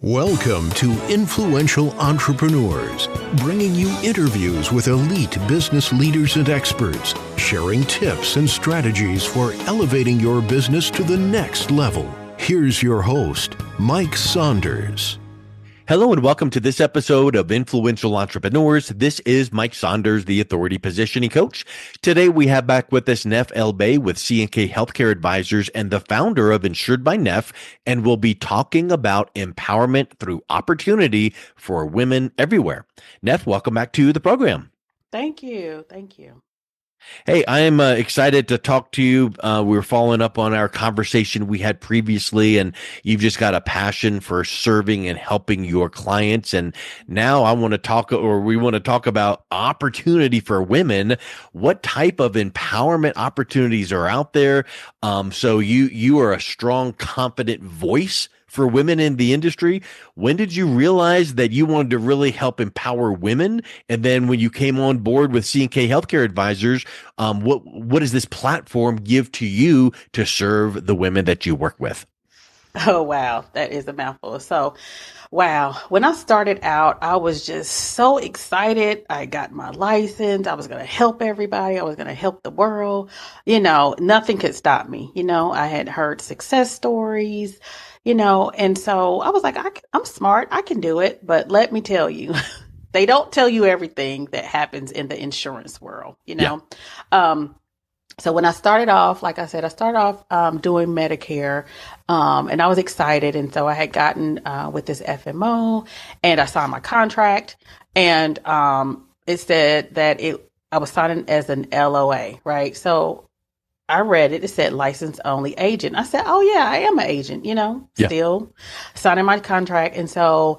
Welcome to Influential Entrepreneurs, bringing you interviews with elite business leaders and experts, sharing tips and strategies for elevating your business to the next level. Here's your host, Mike Saunders. Hello and welcome to this episode of Influential Entrepreneurs. This is Mike Saunders, the Authority Positioning Coach. Today we have back with us Nef El Bey with C&K Healthcare Advisors and the founder of Insured by Nef, and we'll be talking about empowerment through opportunity for women everywhere. Nef, welcome back to the program. Thank you. Hey, I'm excited to talk to you. We were following up on our conversation we had previously, and you've just got a passion for serving and helping your clients. And now we want to talk about opportunity for women. What type of empowerment opportunities are out there? So you are a strong, confident voice for women in the industry. When did you realize that you wanted to really help empower women? And then when you came on board with C&K Healthcare Advisors, what does this platform give to you to serve the women that you work with? Oh, wow. That is a mouthful. So, wow. When I started out, I was just so excited. I got my license. I was going to help everybody. I was going to help the world. Nothing could stop me. I had heard success stories, and so I was like, I'm smart. I can do it. But let me tell you, they don't tell you everything that happens in the insurance world, Yeah. So when I started off, like I said, doing Medicare, and I was excited. And so I had gotten with this FMO, and I signed my contract, and it said that I was signing as an LOA, right? So I read it. It said license only agent. I said, oh yeah, I am an agent, still signing my contract. And so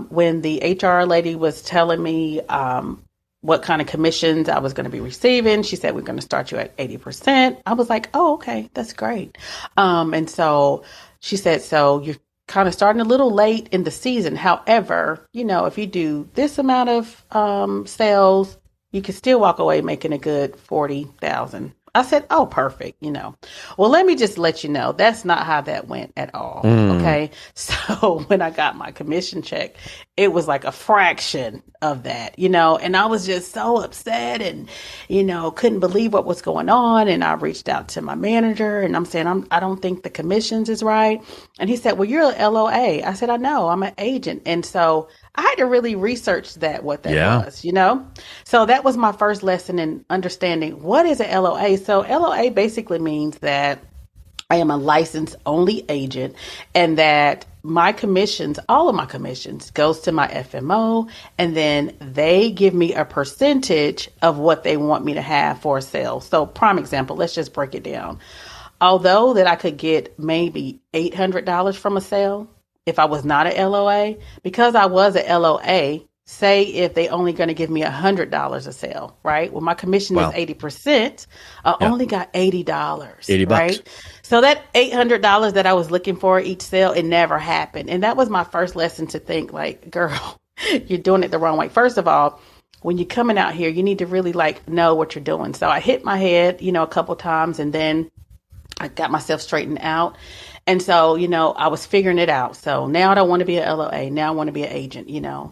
when the HR lady was telling me what kind of commissions I was going to be receiving, she said, we're going to start you at 80%. I was like, oh, okay, that's great. And so she said, so you're kind of starting a little late in the season. However, if you do this amount of sales, you can still walk away making a good $40,000. I said, oh, perfect. Well, let me just let you know, that's not how that went at all. Okay. So when I got my commission check, it was like a fraction of that, and I was just so upset and, couldn't believe what was going on. And I reached out to my manager and I'm saying, I don't think the commissions is right. And he said, well, you're an LOA. I said, I know, I'm an agent. And so I had to really research what that was, So that was my first lesson in understanding what is a LOA. So LOA basically means that I am a license only agent, and that my commissions, all of my commissions, goes to my FMO, and then they give me a percentage of what they want me to have for a sale. So prime example, let's just break it down. Although that I could get maybe $800 from a sale, if I was not a LOA, because I was a LOA, say if they only going to give me $100 a sale, right? Well, my commission is 80%. I only got $80, $80, right? So that $800 that I was looking for each sale, it never happened. And that was my first lesson to think like, girl, you're doing it the wrong way. First of all, when you're coming out here, you need to really know what you're doing. So I hit my head, a couple times, and then I got myself straightened out. And so, I was figuring it out. So now I don't want to be an LOA. Now I want to be an agent,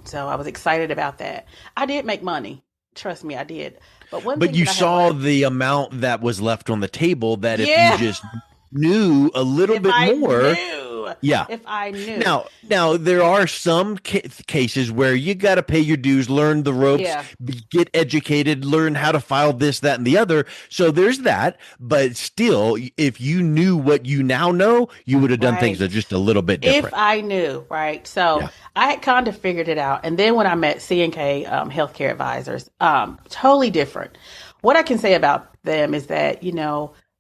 So I was excited about that. I did make money. Trust me, I did. But you saw the amount that was left on the table that if you just knew a little bit more. If I knew. Now there are some cases where you got to pay your dues, learn the ropes, get educated, learn how to file this, that, and the other. So there's that. But still, if you knew what you now know, you would have done things that are just a little bit different. If I knew, right? So I had kind of figured it out. And then when I met C&K Healthcare Advisors, totally different. What I can say about them is that,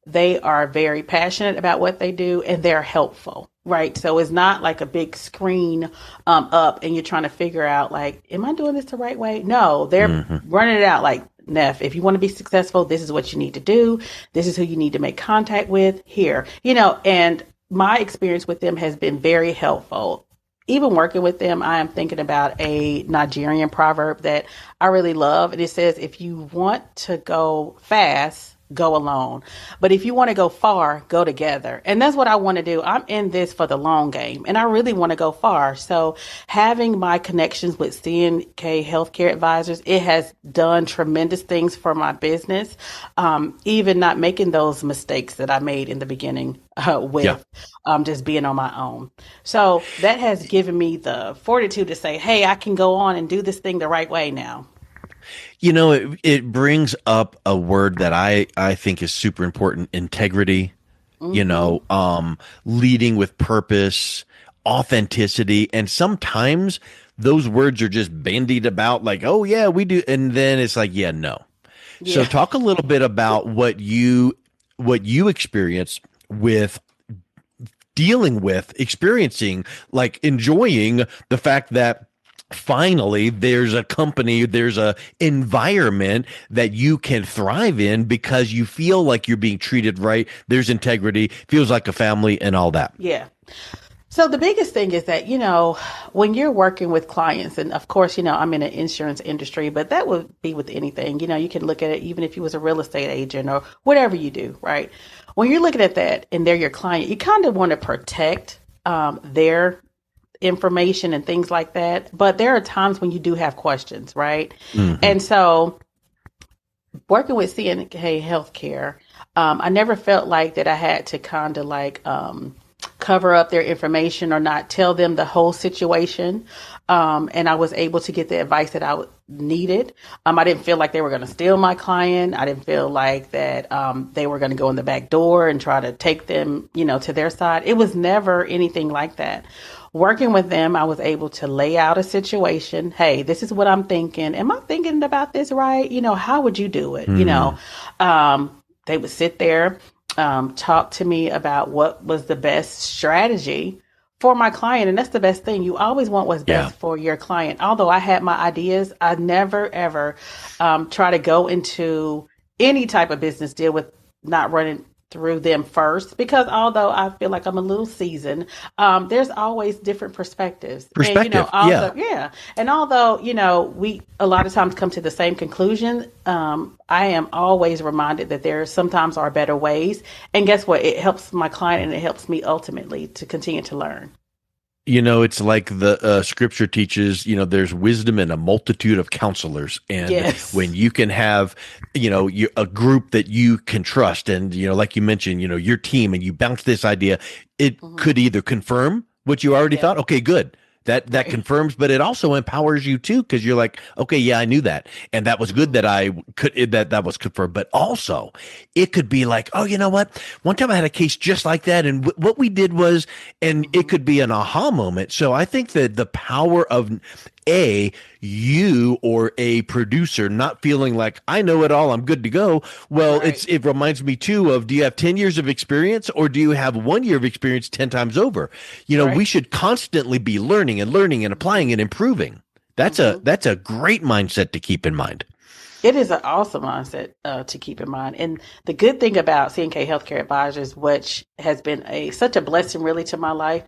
they are very passionate about what they do, and they're helpful, right? So it's not like a big screen up and you're trying to figure out am I doing this the right way? No, they're running it out like, Nef, if you want to be successful, this is what you need to do. This is who you need to make contact with here, and my experience with them has been very helpful. Even working with them, I am thinking about a Nigerian proverb that I really love. And it says, if you want to go fast, go alone. But if you want to go far, go together. And that's what I want to do. I'm in this for the long game and I really want to go far. So having my connections with C&K Healthcare Advisors, it has done tremendous things for my business. Even not making those mistakes that I made in the beginning with just being on my own. So that has given me the fortitude to say, hey, I can go on and do this thing the right way now. You know, it brings up a word that I think is super important: integrity. You know, leading with purpose, authenticity, and sometimes those words are just bandied about like, oh yeah, we do, and then it's like, yeah, no. Yeah. So talk a little bit about what you experienced with experiencing, like enjoying the fact that finally there's a company, there's a environment that you can thrive in because you feel like you're being treated right. There's integrity, feels like a family and all that. Yeah. So the biggest thing is that, when you're working with clients, and of course, I'm in an insurance industry, but that would be with anything. You can look at it even if you was a real estate agent or whatever you do, right? When you're looking at that and they're your client, you kind of want to protect their information and things like that. But there are times when you do have questions, right? Mm-hmm. And so working with C&K Healthcare, I never felt like that I had to kind of like cover up their information or not tell them the whole situation. And I was able to get the advice that I needed. I didn't feel like they were going to steal my client. I didn't feel like that they were going to go in the back door and try to take them, to their side. It was never anything like that. Working with them, I was able to lay out a situation. Hey, this is what I'm thinking. Am I thinking about this right? How would you do it? They would sit there, talk to me about what was the best strategy for my client. And that's the best thing. You always want what's best for your client. Although I had my ideas, I never, ever try to go into any type of business deal with not running through them first, because although I feel like I'm a little seasoned, there's always different perspectives. And, And although, we a lot of times come to the same conclusion, I am always reminded that there sometimes are better ways. And guess what? It helps my client and it helps me ultimately to continue to learn. It's like the scripture teaches, there's wisdom in a multitude of counselors. And when you can have, a group that you can trust and, like you mentioned, your team, and you bounce this idea, it could either confirm what you already thought. Okay, good. That confirms, but it also empowers you too, because you're like, okay, yeah, I knew that, and that was good that I could that was confirmed. But also, it could be like, oh, you know what? One time I had a case just like that, and what we did was, and it could be an aha moment. So I think that the power of you or a producer not feeling like I know it all, I'm good to go. Well, it reminds me too of, do you have 10 years of experience or do you have 1 year of experience 10 times over? We should constantly be learning and applying and improving. That's a great mindset to keep in mind. It is an awesome mindset to keep in mind. And the good thing about C&K Healthcare Advisors, which has been such a blessing really to my life,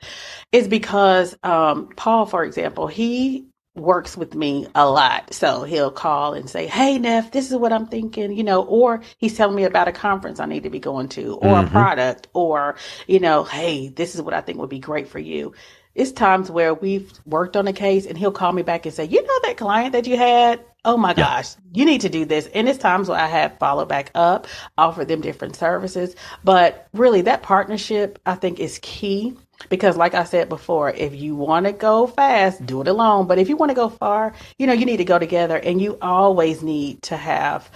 is because Paul, for example, he works with me a lot. So he'll call and say, hey, Nef, this is what I'm thinking, or he's telling me about a conference I need to be going to, or a product, or, hey, this is what I think would be great for you. It's times where we've worked on a case and he'll call me back and say, that client that you had? Oh my gosh, you need to do this. And it's times where I have followed back up, offered them different services. But really that partnership, I think, is key. Because like I said before, if you want to go fast, do it alone. But if you want to go far, you need to go together, and you always need to have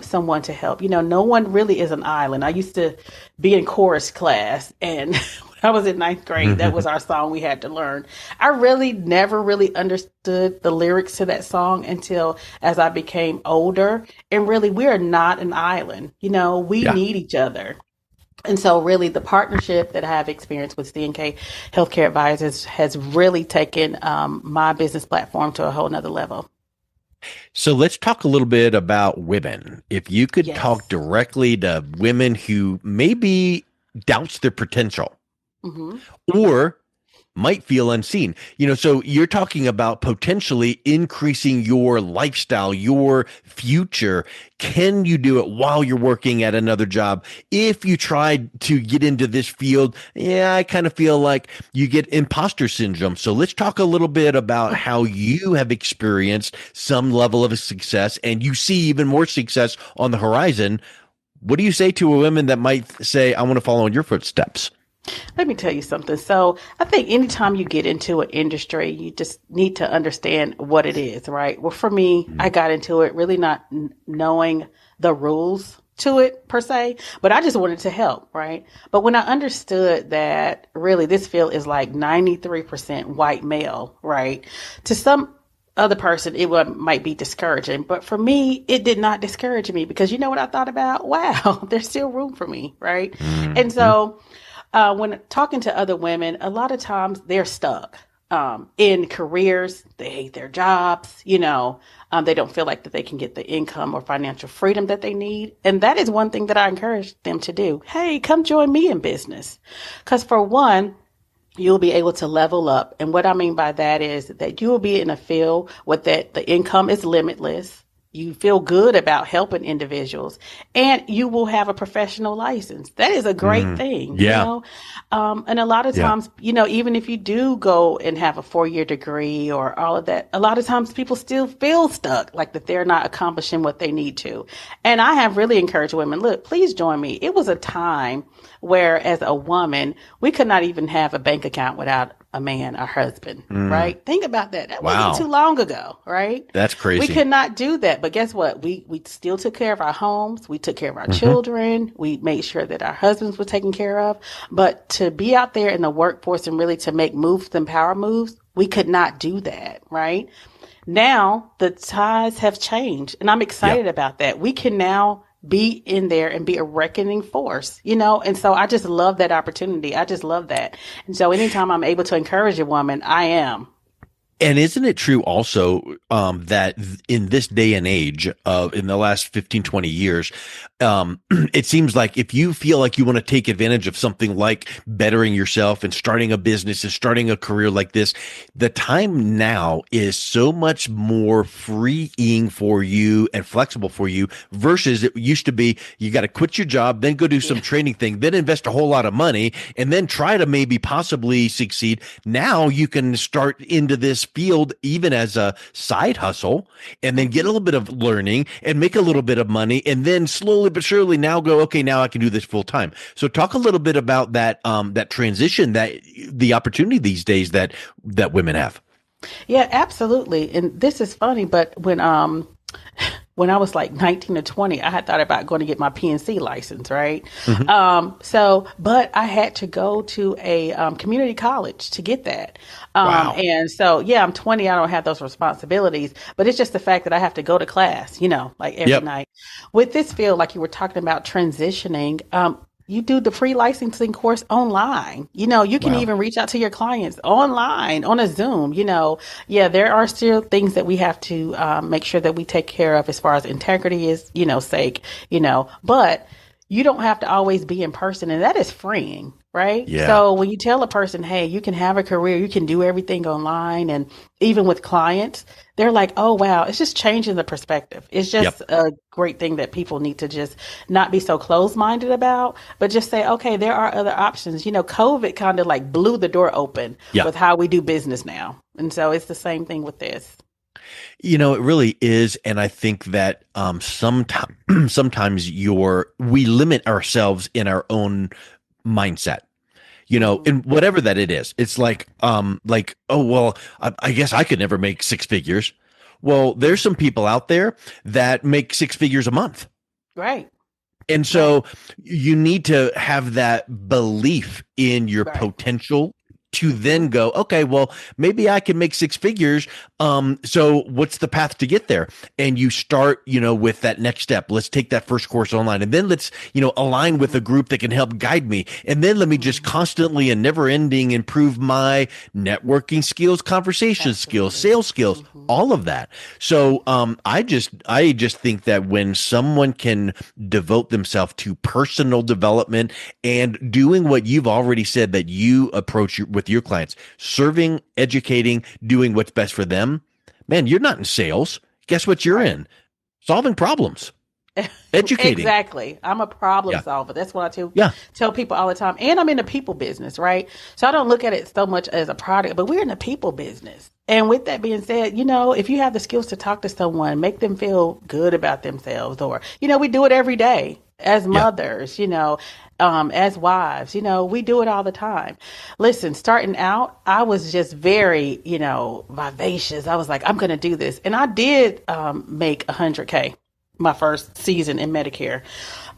someone to help. No one really is an island. I used to be in chorus class, and when I was in ninth grade, that was our song we had to learn. I really never really understood the lyrics to that song until as I became older. And really, we are not an island. We need each other. And so really the partnership that I have experienced with C&K Healthcare Advisors has really taken my business platform to a whole nother level. So let's talk a little bit about women. If you could talk directly to women who maybe doubts their potential or might feel unseen. So you're talking about potentially increasing your lifestyle, your future. Can you do it while you're working at another job? If you tried to get into this field, I kind of feel like you get imposter syndrome. So let's talk a little bit about how you have experienced some level of success and you see even more success on the horizon. What do you say to a woman that might say, I want to follow in your footsteps? Let me tell you something. So I think anytime you get into an industry, you just need to understand what it is, right? Well, for me, I got into it really not knowing the rules to it per se, but I just wanted to help, right? But when I understood that really this field is like 93% white male, right? To some other person, might be discouraging, but for me, it did not discourage me because you know what I thought about? Wow, there's still room for me, right? Mm-hmm. And so when talking to other women, a lot of times they're stuck in careers. They hate their jobs. They don't feel like that they can get the income or financial freedom that they need. And that is one thing that I encourage them to do. Hey, come join me in business. Because for one, you'll be able to level up. And what I mean by that is that you will be in a field where the income is limitless. You feel good about helping individuals and you will have a professional license. That is a great thing. Yeah. And a lot of times, even if you do go and have a 4-year degree or all of that, a lot of times people still feel stuck, like that they're not accomplishing what they need to. And I have really encouraged women, look, please join me. It was a time where as a woman, we could not even have a bank account without a man, a husband, right? Think about that. That wasn't too long ago, right? That's crazy. We could not do that. But guess what? We still took care of our homes. We took care of our children. We made sure that our husbands were taken care of. But to be out there in the workforce and really to make moves and power moves, we could not do that, right? Now the tides have changed and I'm excited about that. We can now be in there and be a reckoning force, and so I just love that opportunity. I just love that. And so anytime I'm able to encourage a woman, I am. And isn't it true also that in this day and age, in the last 15, 20 years, it seems like if you feel like you want to take advantage of something like bettering yourself and starting a business and starting a career like this, the time now is so much more freeing for you and flexible for you versus it used to be you got to quit your job, then go do some training thing, then invest a whole lot of money and then try to maybe possibly succeed. Now you can start into this field even as a side hustle and then get a little bit of learning and make a little bit of money and then slowly but surely now go, okay, now I can do this full time. So talk a little bit about that, that transition, that the opportunity these days that women have. Yeah, absolutely. And this is funny, but when I was like 19 or 20, I had thought about going to get my PNC license, right? But I had to go to a community college to get that. Wow. And so, I'm 20, I don't have those responsibilities, but it's just the fact that I have to go to class, like every night. With this field, like you were talking about transitioning, you do the free licensing course online. You can even reach out to your clients online on a Zoom. There are still things that we have to make sure that we take care of as far as integrity is, sake, but you don't have to always be in person. And that is freeing, right? Yeah. So when you tell a person, hey, you can have a career, you can do everything online. And even with clients, they're like, oh, wow, it's just changing the perspective. It's just a great thing that people need to just not be so closed-minded about, but just say, okay, there are other options. COVID kind of like blew the door open with how we do business now. And so it's the same thing with this. It really is. And I think that sometimes we limit ourselves in our own mindset. And whatever that it is, it's like, oh, well, I guess I could never make 6 figures. Well, there's some people out there that make 6 figures a month. Right. And so you need to have that belief in your potential to then go, okay, well, maybe I can make 6 figures. So what's the path to get there? And you start, with that next step. Let's take that first course online. And then let's, align with a group that can help guide me. And then let me just constantly and never ending improve my networking skills, conversation skills, sales skills, all of that. So, I just think that when someone can devote themselves to personal development and doing what you've already said that you approach with with your clients, serving, educating, doing what's best for them, man, you're not in sales. Guess what you're in? Solving problems. Educating. Exactly. I'm a problem solver. That's what I tell people all the time. And I'm in the people business, right? So I don't look at it so much as a product, but we're in the people business. And with that being said, if you have the skills to talk to someone, make them feel good about themselves, or, we do it every day as mothers, as wives, we do it all the time. Listen, starting out, I was just very, vivacious. I was like, I'm going to do this. And I did make $100K. My first season in Medicare.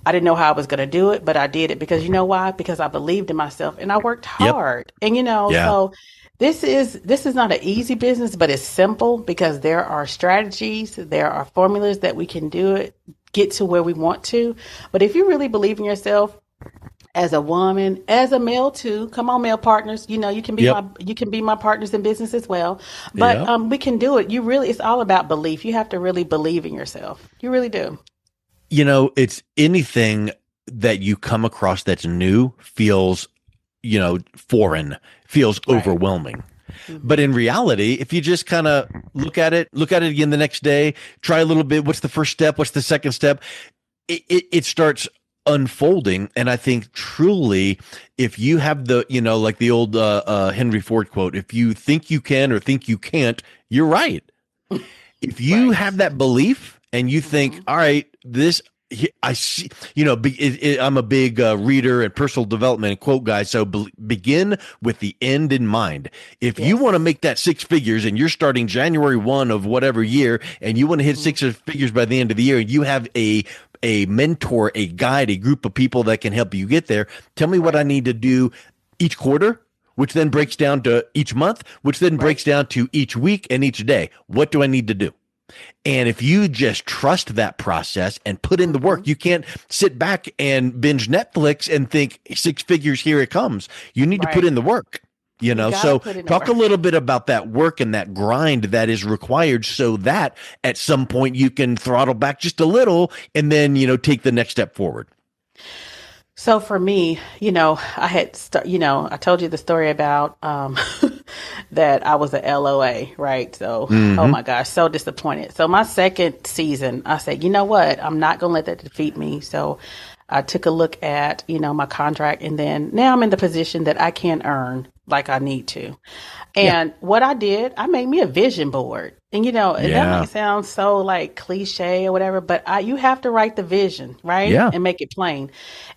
I didn't know how I was going to do it, but I did it because you know why? Because I believed in myself and I worked hard. And so this is not an easy business, but it's simple because there are strategies, there are formulas that we can get to where we want to. But if you really believe in yourself as a woman, as a male too, come on, male partners, you can be my partners in business as well. But we can do it. It's all about belief. You have to really believe in yourself. You really do. It's anything that you come across that's new feels, foreign, feels overwhelming. Mm-hmm. But in reality, if you just kind of look at it again the next day, try a little bit. What's the first step? What's the second step? It starts unfolding. And I think truly, if you have the, like the old Henry Ford quote, if you think you can or think you can't, you're right. If you have that belief and you think, all right, I see, I'm a big reader and personal development and quote guy. So begin with the end in mind. If you want to make that 6 figures and you're starting January 1 of whatever year, and you want to hit 6 figures by the end of the year, and you have a mentor, a guide, a group of people that can help you get there. Tell me what I need to do each quarter, which then breaks down to each month, which then breaks down to each week and each day. What do I need to do? And if you just trust that process and put in the work, you can't sit back and binge Netflix and think 6 figures, here it comes. You need to put in the work. So talk a little bit about that work and that grind that is required so that at some point you can throttle back just a little and then, take the next step forward. So for me, I had, I told you the story about that I was a LOA, right? So, oh my gosh, so disappointed. So my second season, I said, you know what? I'm not going to let that defeat me. So I took a look at, my contract, and then now I'm in the position that I can earn like I need to. And what I did, I made me a vision board. And, that might sound so like cliche or whatever, but you have to write the vision, right? Yeah. And make it plain.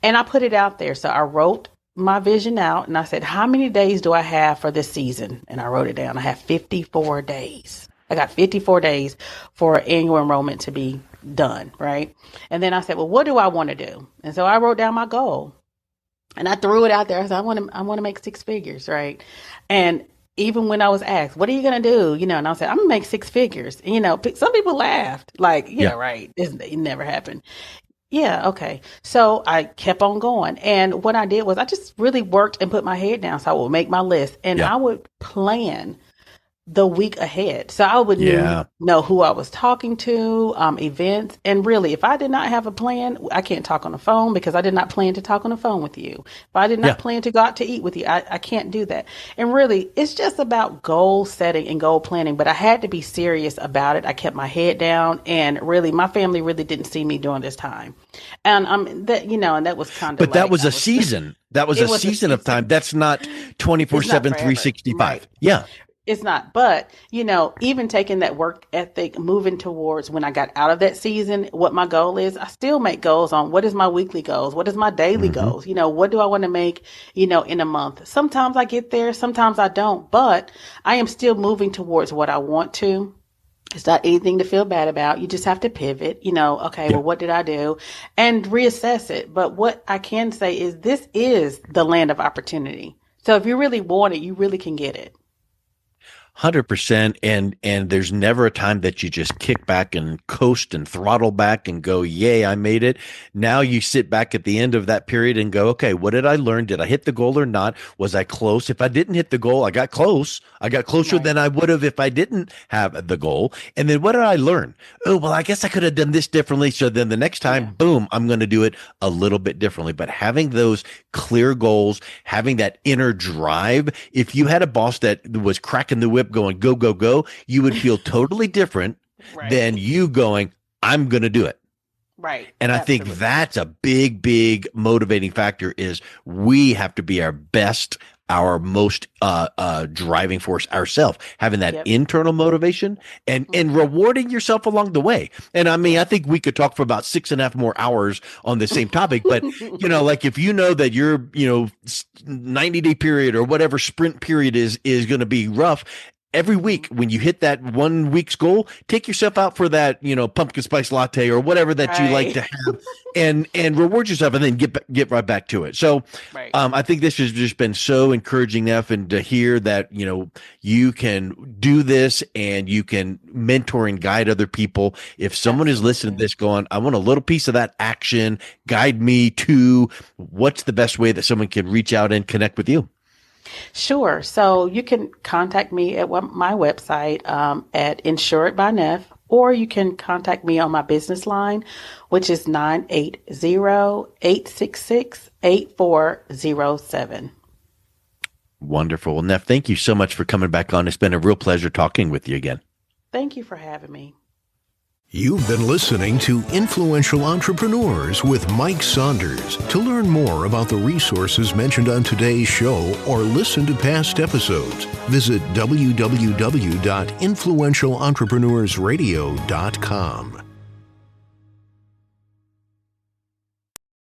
And I put it out there. So I wrote my vision out and I said, how many days do I have for this season? And I wrote it down. I have 54 days. I got 54 days for annual enrollment to be done, right? And then I said, well, what do I want to do? And so I wrote down my goal. And I threw it out there. I said, I want to make 6 figures, right? And even when I was asked, what are you going to do? And I said, I'm going to make 6 figures. And, some people laughed like, right. It never happened. Yeah. Okay. So I kept on going. And what I did was I just really worked and put my head down. So I would make my list and I would plan the week ahead. So I would know who I was talking to, events. And really, if I did not have a plan, I can't talk on the phone because I did not plan to talk on the phone with you. If I did not plan to go out to eat with you, I can't do that. And really, it's just about goal setting and goal planning. But I had to be serious about it. I kept my head down, and really, my family really didn't see me during this time. And and that was kind of. But that was a season. That was a season of time. That's not 24/7, 365. Right. Yeah. It's not. But, even taking that work ethic, moving towards when I got out of that season, what my goal is, I still make goals on what is my weekly goals? What is my daily goals? What do I want to make, in a month? Sometimes I get there, sometimes I don't, but I am still moving towards what I want to. It's not anything to feel bad about. You just have to pivot, well, what did I do? And reassess it. But what I can say is this is the land of opportunity. So if you really want it, you really can get it. 100%. And there's never a time that you just kick back and coast and throttle back and go, yay, I made it. Now you sit back at the end of that period and go, okay, what did I learn? Did I hit the goal or not? Was I close? If I didn't hit the goal, I got close. I got closer than I would have if I didn't have the goal. And then what did I learn? Oh, well, I guess I could have done this differently. So then the next time, boom, I'm going to do it a little bit differently. But having those clear goals, having that inner drive, if you had a boss that was cracking the whip going, go, go, go, you would feel totally different than you going, I'm going to do it. Right. And Absolutely. I think that's a big, big motivating factor is we have to be our best, our most driving force ourselves, having that internal motivation and rewarding yourself along the way. And I mean, I think we could talk for about 6.5 more hours on the same topic, but like if you know that your 90-day period or whatever sprint period is going to be rough, every week when you hit that 1 week's goal, take yourself out for that, pumpkin spice latte or whatever that you like to have and reward yourself and then get right back to it. So I think this has just been so encouraging, Nef, and to hear that, you can do this and you can mentor and guide other people. If someone is listening to this going, I want a little piece of that action, guide me to, what's the best way that someone can reach out and connect with you? Sure. So you can contact me at my website at Insured by Nef, or you can contact me on my business line, which is 980-866-8407. Wonderful. Well, Nef, thank you so much for coming back on. It's been a real pleasure talking with you again. Thank you for having me. You've been listening to Influential Entrepreneurs with Mike Saunders. To learn more about the resources mentioned on today's show or listen to past episodes, visit www.influentialentrepreneursradio.com.